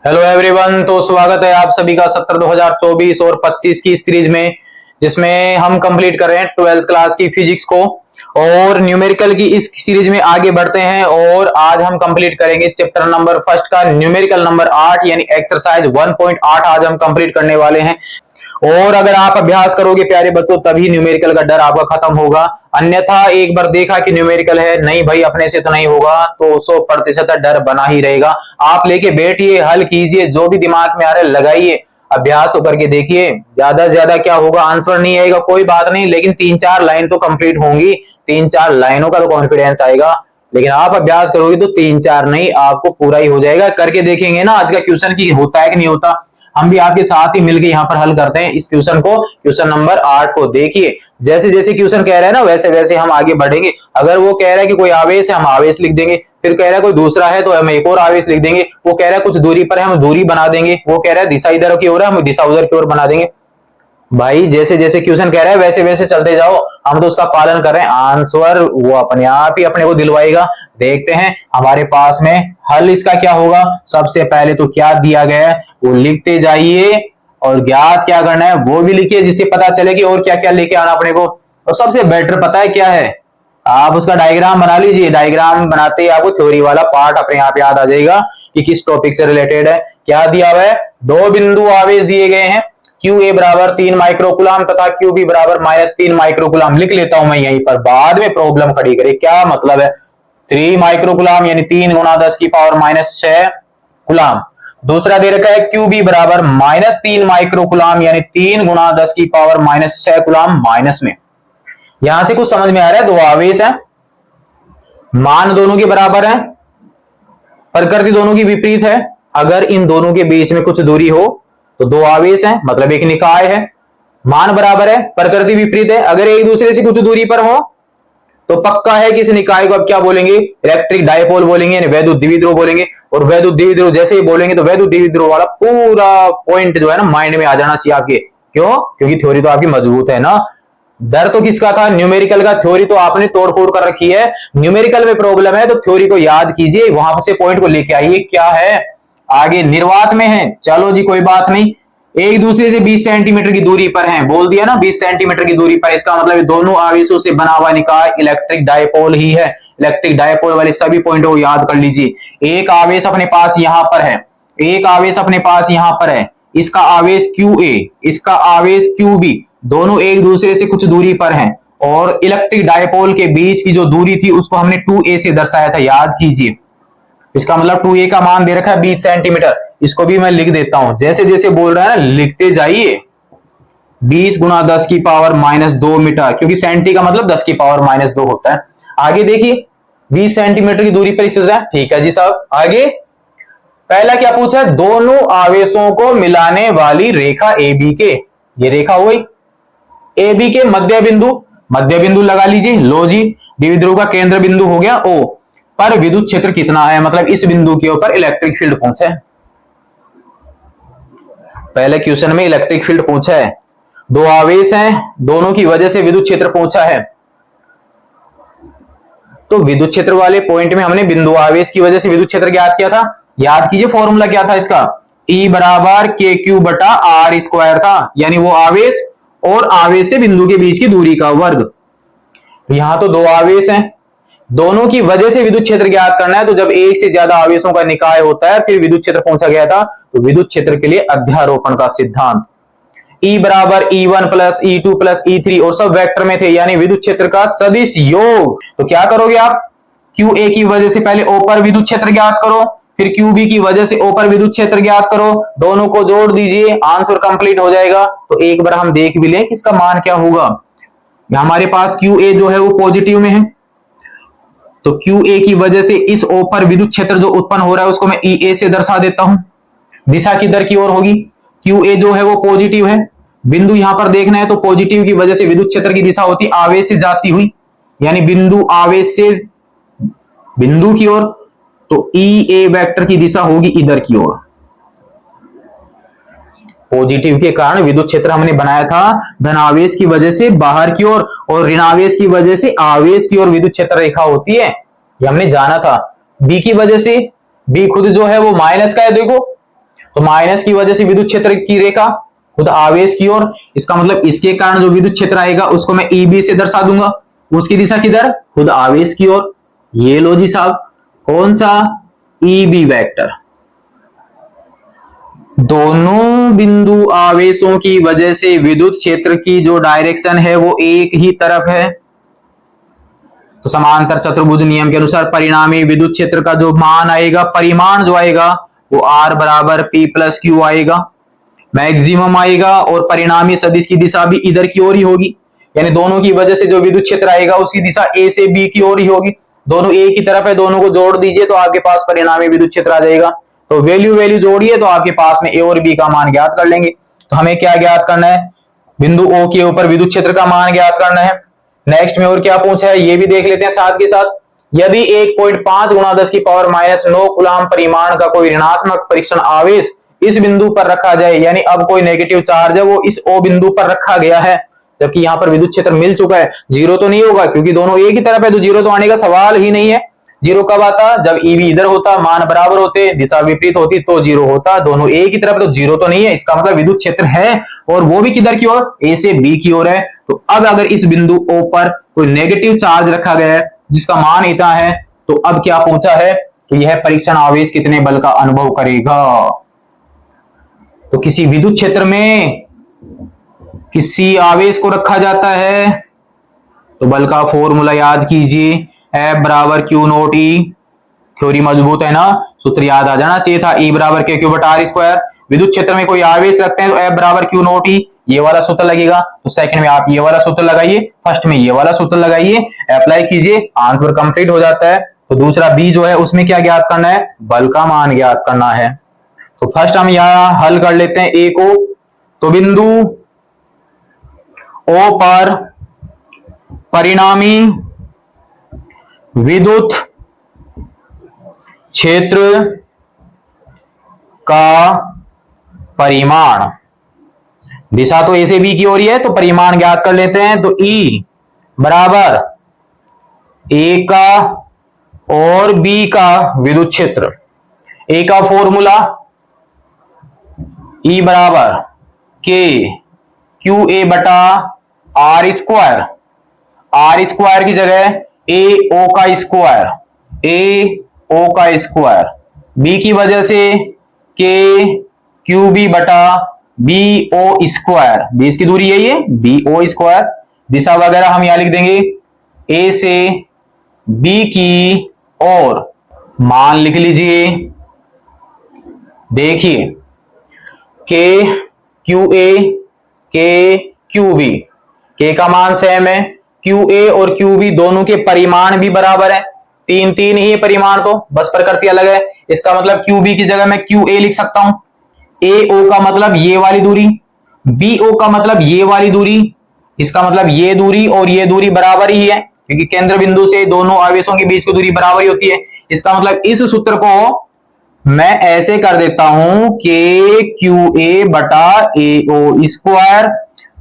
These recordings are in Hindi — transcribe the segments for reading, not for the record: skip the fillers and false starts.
Hello everyone. तो स्वागत है आप सभी का सत्र 2024 और 25 की सीरीज में, जिसमें हम कंप्लीट कर रहे हैं 12th क्लास की फिजिक्स को और न्यूमेरिकल की इस सीरीज में आगे बढ़ते हैं। और आज हम कंप्लीट करेंगे चैप्टर नंबर फर्स्ट का न्यूमेरिकल नंबर 8 यानी एक्सरसाइज 1.8 आज हम कंप्लीट करने वाले हैं। और अगर आप अभ्यास करोगे प्यारे बच्चों तभी न्यूमेरिकल का डर आपका खत्म होगा, अन्यथा एक बार देखा कि न्यूमेरिकल है नहीं भाई अपने से तो नहीं होगा तो 100% डर बना ही रहेगा। आप लेके बैठिए, हल कीजिए, जो भी दिमाग में आ रहा है लगाइए, अभ्यास करके देखिए। ज्यादा से ज्यादा क्या होगा, आंसर नहीं आएगा कोई बात नहीं, लेकिन 3-4 लाइन तो कंप्लीट होंगी, 3-4 लाइनों का तो कॉन्फिडेंस आएगा। लेकिन आप अभ्यास करोगे तो 3-4 नहीं आपको पूरा ही हो जाएगा। करके देखेंगे ना आज का क्वेश्चन की होता है कि नहीं होता। हम भी आपके साथ ही मिलकर यहाँ पर हल करते हैं इस क्वेश्चन को, क्वेश्चन नंबर 8 को। देखिए जैसे जैसे क्वेश्चन कह रहा है ना वैसे वैसे हम आगे बढ़ेंगे। अगर वो कह रहा है कि कोई आवेश है हम आवेश लिख देंगे, फिर कह रहा है कोई दूसरा है तो हम एक और आवेश लिख देंगे, वो कह रहा है कुछ दूरी पर है हम दूरी बना देंगे, वो कह रहा है दिशा इधर की ओर है हम दिशा उधर की ओर बना देंगे। भाई जैसे जैसे क्वेश्चन कह रहा है वैसे वैसे चलते जाओ, हम तो उसका पालन कर रहे हैं। आंसर वो अपने आप ही अपने को दिलवाएगा। देखते हैं हमारे पास में हल इसका क्या होगा। सबसे पहले तो क्या दिया गया है वो लिखते जाइए और ज्ञात क्या करना है वो भी लिखिए, जिससे पता चले कि और क्या क्या लेके आना अपने को। और सबसे बेटर पता है क्या है, आप उसका डायग्राम बना लीजिए। डायग्राम बनाते ही आपको थ्योरी वाला पार्ट अपने आप याद आ जाएगा कि किस टॉपिक से रिलेटेड है। क्या दिया हुआ है, दो बिंदु आवेश दिए गए हैं, QA बराबर 3 माइक्रोकुलाम तथा QB बराबर -3 माइक्रोकुलाम। लिख लेता हूं मैं यहीं पर, बाद में प्रॉब्लम खड़ी करे। क्या मतलब है, 3 माइक्रोकुलाम यानी 3 गुना 10 की पावर -6 कुलाम। दूसरा दे रखा है QB बराबर -3 माइक्रोकुलाम यानी 3 गुना 10 की पावर -6 कुलाम माइनस में। यहां से कुछ समझ में आ रहा है, दो आवेश है, मान दोनों के बराबर है, प्रकृति दोनों की विपरीत है। अगर इन दोनों के बीच में कुछ दूरी हो तो दो आवेश हैं, मतलब एक निकाय है, मान बराबर है, प्रकृति विपरीत है। अगर एक दूसरे से कुछ दूरी पर हो तो पक्का है कि इस निकाय को अब क्या बोलेंगे, इलेक्ट्रिक डायपोल बोलेंगे, यानी वैद्युत द्विध्रुव बोलेंगे। और वैद्युत द्विध्रुव जैसे ही बोलेंगे तो वैद्युत द्विध्रुव वाला पूरा पॉइंट जो है ना माइंड में आ जाना चाहिए आपके। क्यों, क्योंकि थ्योरी तो आपकी मजबूत है ना। डर तो किसका था, न्यूमेरिकल का। थ्योरी तो आपने तोड़फोड़ कर रखी है, न्यूमेरिकल में प्रॉब्लम है तो थ्योरी को याद कीजिए, वहां से पॉइंट को लेके आइए। क्या है आगे, निर्वात में है, चलो जी कोई बात नहीं, एक दूसरे से 20 सेंटीमीटर की दूरी पर हैं, बोल दिया ना 20 सेंटीमीटर की दूरी पर। इसका मतलब दोनों आवेशों से बना हुआ निकाय इलेक्ट्रिक डायपोल ही है। इलेक्ट्रिक डायपोल वाले सभी पॉइंटों को याद कर लीजिए। एक आवेश अपने पास यहां पर है, एक आवेश अपने पास यहां पर है, इसका आवेश QA, इसका आवेश QB, दोनों एक दूसरे से कुछ दूरी पर हैं। और इलेक्ट्रिक डायपोल के बीच की जो दूरी थी उसको हमने 2a से दर्शाया था, याद कीजिए। इसका मतलब 2a का मान दे रखा है 20 सेंटीमीटर। इसको भी मैं लिख देता हूं, जैसे जैसे बोल रहा है ना लिखते जाइए। 20 गुना 10 की पावर -2 मीटर, क्योंकि सेंटी का मतलब 10 की पावर -2 होता है। आगे देखिए 20 सेंटीमीटर की दूरी पर स्थित है, ठीक है जी साहब। आगे पहला क्या पूछा है, दोनों आवेशों को मिलाने वाली रेखा AB के, ये रेखा हो गई AB के मध्य बिंदु, मध्य बिंदु लगा लीजिए। लो जी, द्विध्रुव का केंद्र बिंदु हो गया O पर विद्युत क्षेत्र कितना है, मतलब इस बिंदु के ऊपर इलेक्ट्रिक फील्ड पूछा है। पहले क्वेश्चन में इलेक्ट्रिक फील्ड पूछा है, दो आवेश हैं, दोनों की वजह से विद्युत क्षेत्र पूछा है। तो विद्युत क्षेत्र वाले पॉइंट में हमने बिंदु आवेश की वजह से विद्युत क्षेत्र ज्ञात किया था। याद कीजिए फॉर्मूला क्या था इसका, E बराबर KQ बटा R स्क्वायर था, यानी वो आवेश और आवेश से बिंदु के बीच की दूरी का वर्ग। यहां तो दो आवेश हैं, दोनों की वजह से विद्युत क्षेत्र ज्ञात करना है। तो जब एक से ज्यादा आवेशों का निकाय होता है फिर विद्युत क्षेत्र पूछा गया था। तो विद्युत क्षेत्र के लिए अध्यारोपण का सिद्धांत, E बराबर E1 plus E2 plus E3 और सब वेक्टर में थे, यानी विद्युत क्षेत्र का सदिश योग। तो क्या करोगे आप, QA की वजह से पहले O पर विद्युत क्षेत्र ज्ञात करो, फिर QB की वजह से O पर विद्युत क्षेत्र ज्ञात करो, दोनों को जोड़ दीजिए, आंसर कंप्लीट हो जाएगा। तो एक बार हम देख भी लें कि इसका मान क्या होगा। हमारे पास QA जो है वो पॉजिटिव में है, तो QA की वजह से इस O पर विद्युत क्षेत्र जो उत्पन्न हो रहा है उसको मैं EA से दर्शा देता हूं। दिशा किधर की ओर होगी, QA जो है वो पॉजिटिव है, बिंदु यहां पर देखना है तो पॉजिटिव की वजह से विद्युत क्षेत्र की दिशा होती आवेश से जाती हुई, यानी बिंदु आवेश से बिंदु की ओर, तो EA वेक्टर की दिशा होगी इधर की ओर। पॉजिटिव के कारण विद्युत क्षेत्र हमने बनाया था धनावेश की वजह से बाहर की ओर और ऋणावेश की वजह से आवेश की ओर विद्युत क्षेत्र रेखा होती है, ये हमने जाना था। B की वजह से, B खुद जो है वो माइनस का है, देखो तो माइनस की वजह से विद्युत क्षेत्र की रेखा खुद आवेश की ओर, इसका मतलब इसके कारण जो विद्युत क्षेत्र आएगा उसको मैं ईबी से दर्शा दूंगा, उसकी दिशा किधर, खुद आवेश की ओर। ये लो जी साहब, कौन सा, ईबी वेक्टर। दोनों बिंदु आवेशों की वजह से विद्युत क्षेत्र की जो डायरेक्शन है वो एक ही तरफ है। तो समांतर चतुर्भुज नियम के अनुसार परिणामी विद्युत क्षेत्र का जो मान आएगा, परिमाण जो आएगा वो R बराबर P प्लस Q आएगा, मैक्सिमम आएगा, और परिणामी सदिश की दिशा भी इधर की ओर ही होगी, यानी दोनों की वजह से जो विद्युत क्षेत्र आएगा उसकी दिशा A से B की ओर ही होगी। दोनों एक ही तरफ है, दोनों को जोड़ दीजिए तो आपके पास परिणामी विद्युत क्षेत्र आ जाएगा। तो वैल्यू जोड़िए तो आपके पास में A और B का मान ज्ञात कर लेंगे। तो हमें क्या ज्ञात करना है, बिंदु O के ऊपर विद्युत क्षेत्र का मान ज्ञात करना है। नेक्स्ट में और क्या पूछा है ये भी देख लेते हैं साथ के साथ। यदि 1.5 गुणा 10 की पावर -9 कूलाम परिमाण का कोई ऋणात्मक परीक्षण आवेश इस बिंदु पर रखा जाए, यानी अब कोई नेगेटिव चार्ज है वो इस O बिंदु पर रखा गया है, जबकि यहां पर विद्युत क्षेत्र मिल चुका है, जीरो तो नहीं होगा क्योंकि दोनों एक ही तरफ है, तो जीरो तो आने का सवाल ही नहीं है। जीरो कब आता, जब ईवी इधर होता, मान बराबर होते, दिशा विपरीत होती तो जीरो होता, दोनों एक ही तरफ तो जीरो तो नहीं है, इसका मतलब विद्युत क्षेत्र है और वो भी किधर की ओर, ए से बी की ओर है। तो अब अगर इस बिंदु ओ पर कोई नेगेटिव चार्ज रखा गया है जिसका मान इतना है, तो अब क्या पूछा है, तो यह परीक्षण आवेश कितने बल का अनुभव करेगा। तो किसी विद्युत क्षेत्र में किसी आवेश को रखा जाता है तो बल का फॉर्मूला याद कीजिए, F बराबर क्यू नोट ई। थ्योरी मजबूत है ना, सूत्र याद आ जाना चाहिए था, E बराबर के क्यू बटा आर स्क्वायर। विद्युत क्षेत्र में कोई आवेश रखते हैं तो F बराबर क्यू नोट ई, ये वाला सूत्र लगेगा। तो सेकंड में आप ये वाला सूत्र लगाइए, फर्स्ट में ये वाला सूत्र लगाइए, अप्लाई कीजिए, आंसर कंप्लीट हो जाता है। तो दूसरा बी जो है उसमें क्या ज्ञात करना है, बल का मान ज्ञात करना है। तो फर्स्ट हम यहां हल कर लेते हैं ए को। तो बिंदु ओ पर परिणामी विद्युत क्षेत्र का परिमाण, दिशा तो ए से बी की ओर ही है तो परिमाण ज्ञात कर लेते हैं। तो E बराबर ए का और बी का विद्युत क्षेत्र, ए का फॉर्मूला E बराबर के क्यू ए बटा आर स्क्वायर, आर स्क्वायर की जगह ए ओ का स्क्वायर, ए ओ का स्क्वायर, बी की वजह से के क्यू बी बटा बी ओ स्क्वायर, बीच की दूरी यही है बी ओ स्क्वायर। दिशा वगैरह हम यहां लिख देंगे, ए से बी की ओर, मान लिख लीजिए, देखिए के क्यू ए के क्यू बी, के का मान सेम है, क्यू ए और क्यू बी दोनों के परिमाण भी बराबर है, तीन तीन ही परिमाण, तो बस प्रकृति अलग है। इसका मतलब क्यू बी की जगह मैं क्यू ए लिख सकता हूं, ए ओ का मतलब ये वाली दूरी, बी ओ का मतलब ये वाली दूरी, इसका मतलब ये दूरी और ये दूरी बराबर ही है क्योंकि केंद्र बिंदु से दोनों आवेशों के बीच की दूरी बराबर ही होती है। इसका मतलब इस सूत्र को मैं ऐसे कर देता हूं के क्यू ए बटा ए ओ स्क्वायर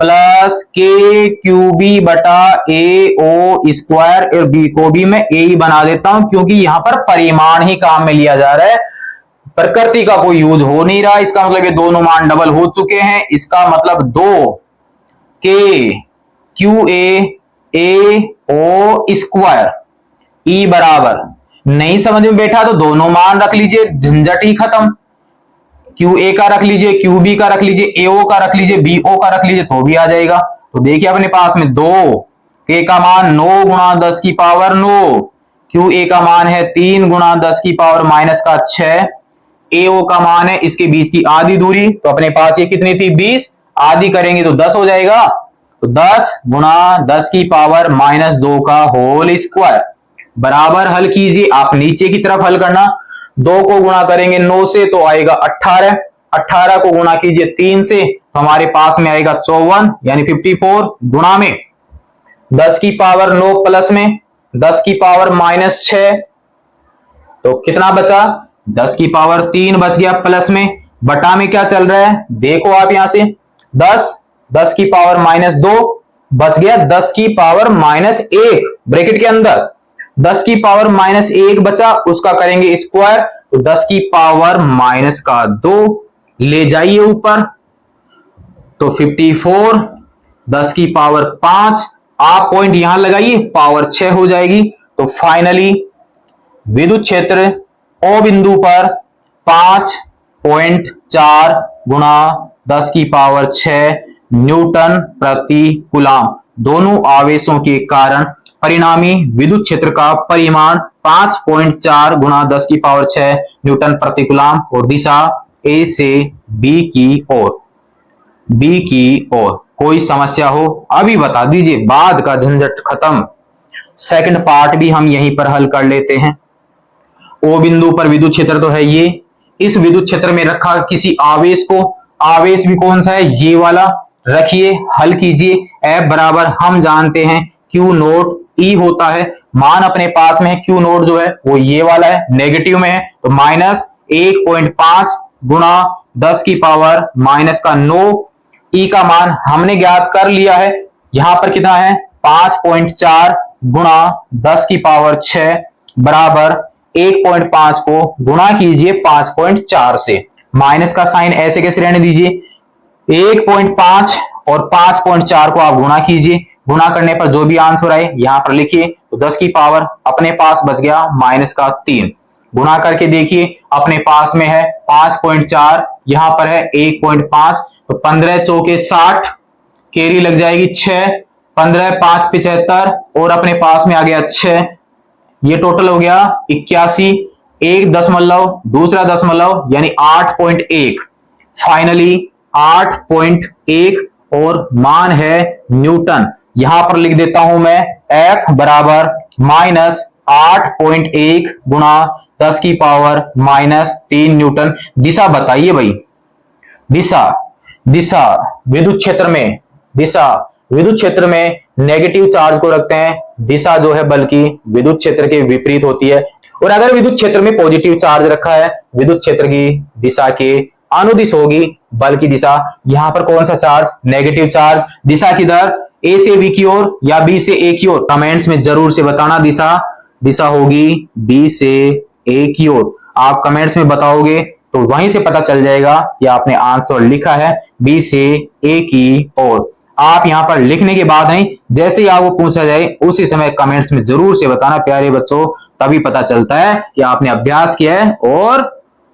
प्लस के क्यू बी बटा ए ओ स्क्वायर, और बी को भी मैं ए ही बना देता हूं क्योंकि यहां पर परिमाण ही काम में लिया जा रहा है, प्रकृति का कोई यूज हो नहीं रहा। इसका मतलब ये दोनों मान डबल हो चुके हैं, इसका मतलब दो के क्यू ए ओ स्क्वायर, ई बराबर, नहीं समझ में बैठा तो दोनों मान रख लीजिए, झंझट ही खत्म, क्यू ए का रख लीजिए, क्यू बी का रख लीजिए, ए ओ का रख लीजिए, बी ओ का रख लीजिए तो भी आ जाएगा। तो देखिए अपने पास में दो, के का मान 9 गुणा 10 की पावर 9, क्यू ए का मान है 3 गुणा 10 की पावर -6, ए ओ का मान है इसके बीच की आधी दूरी, तो अपने पास ये कितनी थी 20, आधी करेंगे तो 10 हो जाएगा, तो 10 गुणा 10 की पावर -2 का होल स्क्वायर बराबर। हल कीजिए, आप नीचे की तरफ हल करना, 2 को गुणा करेंगे 9 से तो आएगा 18, 18 को गुणा कीजिए 3 से तो हमारे पास में आएगा 54 यानी 54, गुणा में 10 की पावर 9 प्लस में 10 की पावर -6, तो कितना बचा, 10 की पावर 3 बच गया, प्लस में बटा में क्या चल रहा है देखो आप यहां से, 10 की पावर -2 बच गया 10 की पावर -1, ब्रैकेट के अंदर 10 की पावर -1 बचा, उसका करेंगे स्क्वायर तो 10 की पावर -2, ले जाइए ऊपर, तो 54 10 की पावर 5, आप पॉइंट यहां लगाइए, पावर 6 हो जाएगी। तो फाइनली विद्युत क्षेत्र ओ बिंदु पर 5.4 गुणा 10 की पावर 6 न्यूटन प्रति कूलाम, दोनों आवेशों के कारण परिणामी विद्युत क्षेत्र का परिमाण 5.4 गुणा 10 की पावर 6 न्यूटन प्रति कूलाम, और दिशा ए से बी की ओर, बी की ओर। कोई समस्या हो अभी बता दीजिए, बाद का झंझट खत्म। सेकंड पार्ट भी हम यहीं पर हल कर लेते हैं। ओ बिंदु पर विद्युत क्षेत्र तो है ये, इस विद्युत क्षेत्र में रखा किसी आवेश को, आवेश भी कौन सा है, ये वाला, रखिए, हल कीजिए। F बराबर हम जानते हैं Q नोट E होता है, मान अपने पास में Q नोट जो है वो ये वाला है, नेगेटिव में है, तो माइनस 1.5 गुणा 10 की पावर माइनस का 9, E का मान हमने ज्ञात कर लिया है, यहां पर कितना है 5.4 गुणा 10 की पावर 6 बराबर 1.5 को गुणा कीजिए 5.4 से, माइनस का साइन ऐसे कैसे रहने दीजिए, 1.5 और 5.4 को आप गुणा कीजिए, गुणा करने पर जो भी आंसर आए यहां पर लिखिए। तो 10 की पावर अपने पास बच गया माइनस का 3, गुणा करके देखिए, अपने पास में है 5.4, यहां पर है 1.5, तो 15 चौके 60, केरी लग जाएगी 6, 15 5 75, और अपने पास में आ गया 6, ये टोटल हो गया 81, एक दशमलव दूसरा दशमलव यानी 8.1, फाइनली 8.1, और मान है न्यूटन। यहां पर लिख देता हूं मैं F बराबर माइनस 8.1 गुणा 10 की पावर माइनस 3 न्यूटन। दिशा बताइए भाई, दिशा, दिशा विद्युत क्षेत्र में, दिशा विद्युत क्षेत्र में नेगेटिव चार्ज को रखते हैं, दिशा जो है बल्कि विद्युत क्षेत्र के विपरीत होती है, और अगर विद्युत क्षेत्र में पॉजिटिव चार्ज रखा है, विद्युत क्षेत्र की दिशा के अनुदिश होगी, बल की दिशा। यहां पर कौन सा चार्ज, नेगेटिव चार्ज, दिशा किधर, ए से बी की ओर या बी से ए की ओर, कमेंट्स में जरूर से बताना। दिशा, दिशा होगी बी से ए की ओर, आप कमेंट्स में बताओगे तो वहीं से पता चल जाएगा कि आपने आंसर लिखा है बी से ए की ओर। आप यहां पर लिखने के बाद नहीं, जैसे ही आपको पूछा जाए उसी समय कमेंट्स में जरूर से बताना प्यारे बच्चों, तभी पता चलता है कि आपने अभ्यास किया है और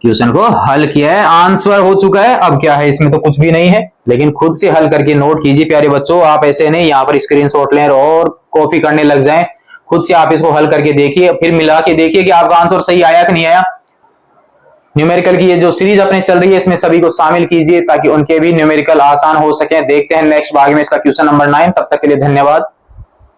क्वेश्चन को हल किया है, आंसर हो चुका है। अब क्या है, इसमें तो कुछ भी नहीं है, लेकिन खुद से हल करके नोट कीजिए प्यारे बच्चों। आप ऐसे नहीं यहाँ पर स्क्रीनशॉट लें और कॉपी करने लग जाएं, खुद से आप इसको हल करके देखिए, फिर मिला के देखिए कि आपका आंसर सही आया कि नहीं आया। न्यूमेरिकल की ये जो सीरीज अपने चल रही है इसमें सभी को शामिल कीजिए ताकि उनके भी न्यूमेरिकल आसान हो सके। देखते हैं नेक्स्ट भाग में इसका क्वेश्चन नंबर 9, तब तक के लिए धन्यवाद।